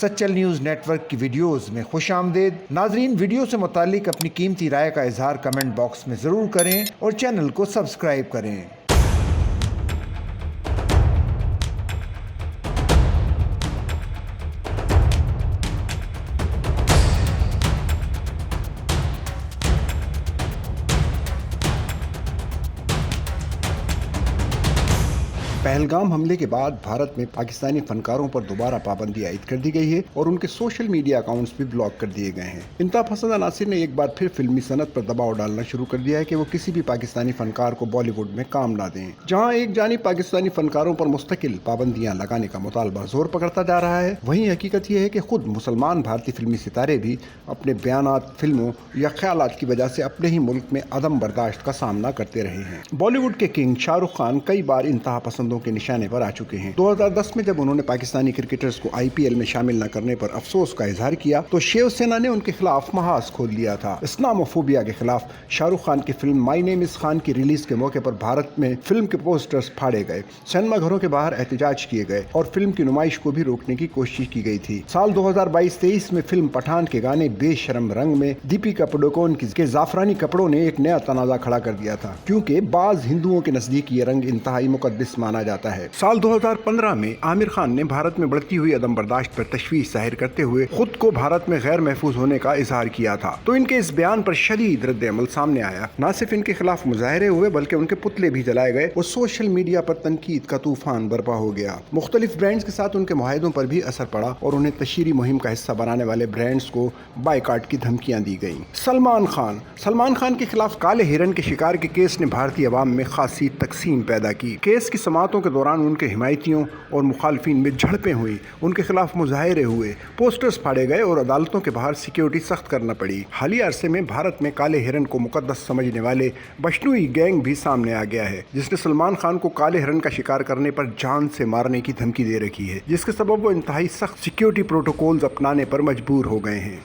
Sachal news net work کی videos میں خوش آمدید۔ ناظرین، ویڈیو سے متعلق اپنی قیمتی رائے کا اظہار کمنٹ باکس میں ضرور کریں اور چینل کو سبسکرائب کریں۔ پہلگام حملے کے بعد بھارت میں پاکستانی فنکاروں پر دوبارہ پابندی عائد کر دی گئی ہے اور ان کے سوشل میڈیا اکاؤنٹس بھی بلاک کر دیے گئے ہیں۔ انتہا پسند عناصر نے ایک بار پھر فلمی صنعت پر دباؤ ڈالنا شروع کر دیا ہے کہ وہ کسی بھی پاکستانی فنکار کو بالی ووڈ میں کام نہ دیں۔ جہاں ایک جانب پاکستانی فنکاروں پر مستقل پابندیاں لگانے کا مطالبہ زور پکڑتا جا رہا ہے، وہیں حقیقت یہ ہے کہ خود مسلمان بھارتی فلمی ستارے بھی اپنے بیانات، فلموں یا خیالات کی وجہ سے اپنے ہی ملک میں عدم برداشت کا سامنا کرتے رہے ہیں۔ بالی ووڈ کے کنگ شاہ رخ خان کئی بار انتہا پسندوں کے نشانے پر آ چکے ہیں۔ 2010 میں جب انہوں نے پاکستانی کرکٹرز کو IPL میں شامل نہ کرنے پر افسوس کا اظہار کیا تو شیو سینا نے ان کے خلاف محاذ کھول دیا تھا۔ اسلاموفوبیا کے خلاف شاہ رخ خان کی فلم مائی نیم از خان کی ریلیز کے موقع پر بھارت میں فلم کے پوسٹرز پھاڑے گئے، سینما گھروں کے باہر احتجاج کیے گئے اور فلم کی نمائش کو بھی روکنے کی کوشش کی گئی تھی۔ سال 2022-23 میں فلم پٹھان کے گانے بے شرم رنگ میں دیپیکا پڈوکون کے زعفرانی کپڑوں نے ایک نیا تنازع کھڑا کر دیا تھا، کیونکہ بعض ہندوؤں کے نزدیک یہ رنگ انتہائی مقدس مانا جاتا ہے۔ سال 2015 میں عامر خان نے بھارت میں بڑھتی ہوئی عدم برداشت پر تشویش ظاہر کرتے ہوئے خود کو بھارت میں غیر محفوظ ہونے کا اظہار کیا تھا، تو ان کے اس بیان پر شدید رد عمل سامنے آیا۔ نہ صرف ان کے خلاف مظاہرے ہوئے بلکہ ان کے پتلے بھی جلائے گئے اور سوشل میڈیا پر تنقید کا طوفان برپا ہو گیا۔ مختلف برانڈز کے ساتھ ان کے معاہدوں پر بھی اثر پڑا اور انہیں تشہیری مہم کا حصہ بنانے والے برانڈز کو بائیکاٹ کی دھمکیاں دی گئیں۔ سلمان خان کے خلاف کالے ہرن کے شکار کے کیس نے بھارتی عوام میں خاصی تقسیم پیدا کی۔ کیس کی سماعتوں کے دوران ان کے حمایتیوں اور مخالفین میں جھڑپیں ہوئی، ان کے خلاف مظاہرے ہوئے، پوسٹرز پھاڑے گئے اور عدالتوں کے باہر سیکیورٹی سخت کرنا پڑی۔ حالیہ عرصے میں بھارت میں کالے ہرن کو مقدس سمجھنے والے بشنوئی گینگ بھی سامنے آ گیا ہے، جس نے سلمان خان کو کالے ہرن کا شکار کرنے پر جان سے مارنے کی دھمکی دے رکھی ہے، جس کے سبب وہ انتہائی سخت سیکیورٹی پروٹوکولز اپنانے پر مجبور ہو گئے ہیں۔